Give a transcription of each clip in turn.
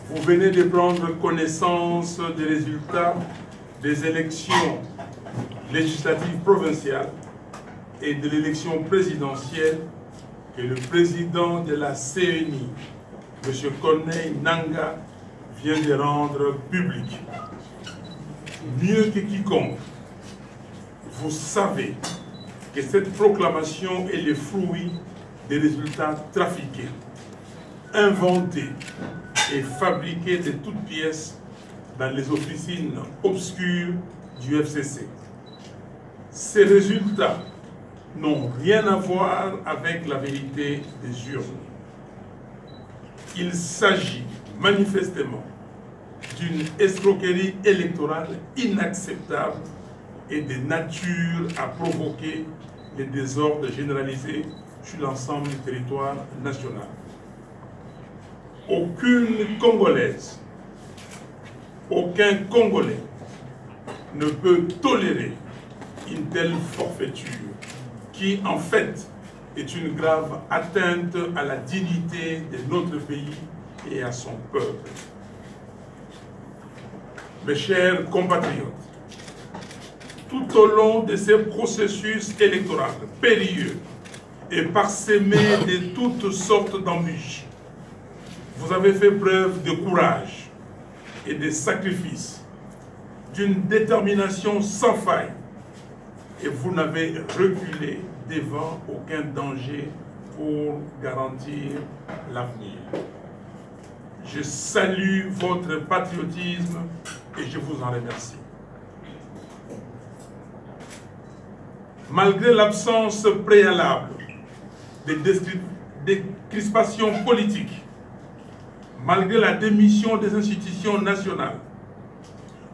Vous venez de prendre connaissance des résultats des élections législatives provinciales et de l'élection présidentielle que le président de la CENI, M. Corneille Nangaa, vient de rendre public. Mieux que quiconque, vous savez que cette proclamation est le fruit des résultats trafiqués, inventés et fabriqués de toutes pièces dans les officines obscures du FCC. Ces résultats n'ont rien à voir avec la vérité des urnes. Il s'agit manifestement d'une escroquerie électorale inacceptable et de nature à provoquer les désordres généralisés sur l'ensemble du territoire national. Aucune Congolaise, aucun Congolais ne peut tolérer une telle forfaiture qui, en fait, est une grave atteinte à la dignité de notre pays et à son peuple. Mes chers compatriotes, tout au long de ces processus électoraux périlleux et parsemés de toutes sortes d'embûches, vous avez fait preuve de courage et de sacrifice, d'une détermination sans faille, et vous n'avez reculé devant aucun danger pour garantir l'avenir. Je salue votre patriotisme et je vous en remercie. Malgré l'absence préalable des crispations politiques, malgré la démission des institutions nationales,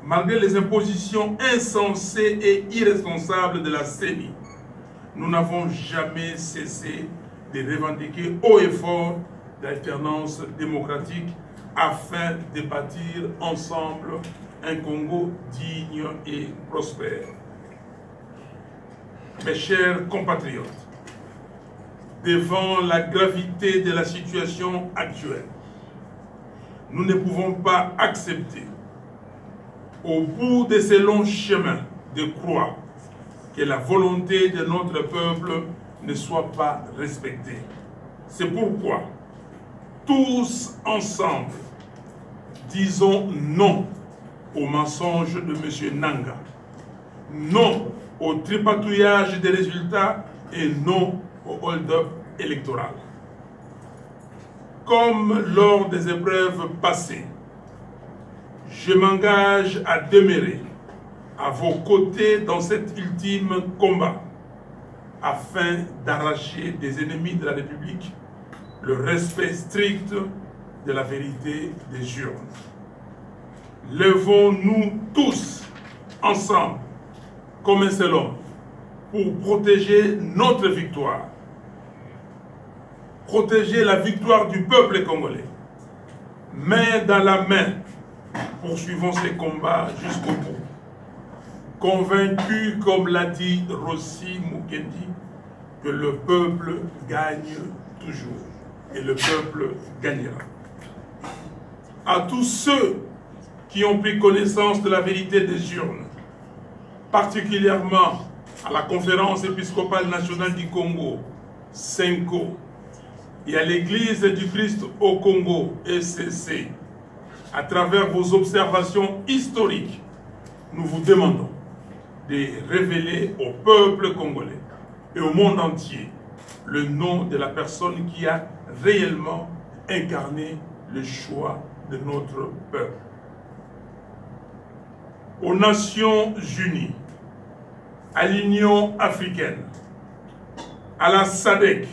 malgré les impositions insensées et irresponsables de la CENI, nous n'avons jamais cessé de revendiquer haut et fort l'alternance démocratique afin de bâtir ensemble un Congo digne et prospère. Mes chers compatriotes, devant la gravité de la situation actuelle, nous ne pouvons pas accepter, au bout de ces longs chemins de croix, que la volonté de notre peuple ne soit pas respectée. C'est pourquoi, tous ensemble, disons non au mensonge de M. Nangaa, non au tripatouillage des résultats et non au hold-up électoral. Comme lors des épreuves passées, je m'engage à demeurer à vos côtés dans cet ultime combat afin d'arracher des ennemis de la République le respect strict de la vérité des urnes. Levons-nous tous ensemble comme un seul homme pour protéger notre victoire, protéger la victoire du peuple congolais. Main dans la main, poursuivons ces combats jusqu'au bout. Convaincu, comme l'a dit Rossi Mukendi, que le peuple gagne toujours et le peuple gagnera. À tous ceux qui ont pris connaissance de la vérité des urnes, particulièrement à la Conférence épiscopale nationale du Congo, CENCO, et à l'Église du Christ au Congo, ECC, à travers vos observations historiques, nous vous demandons de révéler au peuple congolais et au monde entier le nom de la personne qui a réellement incarné le choix de notre peuple. Aux Nations Unies, à l'Union africaine, à la SADC,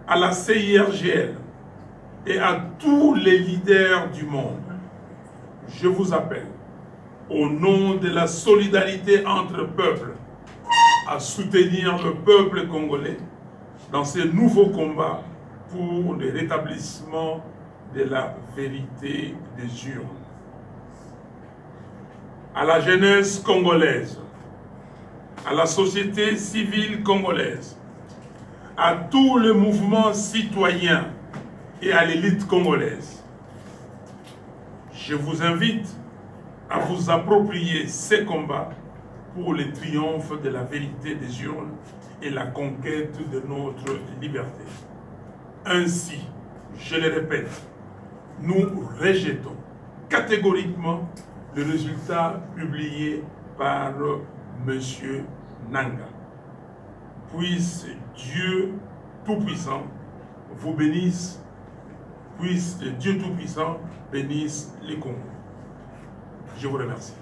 à la CIRGL et à tous les leaders du monde, je vous appelle, au nom de la solidarité entre peuples, à soutenir le peuple congolais dans ces nouveaux combats pour le rétablissement de la vérité des urnes. À la jeunesse congolaise, à la société civile congolaise, à tout le mouvement citoyen et à l'élite congolaise, Je vous invite à vous approprier ces combats pour le triomphe de la vérité des urnes et la conquête de notre liberté. Ainsi, je le répète, nous rejetons catégoriquement le résultat publié par M. Nanga. Puisse Dieu Tout-Puissant vous bénisse, puisse Dieu Tout-Puissant bénisse les Congos. Je vous remercie.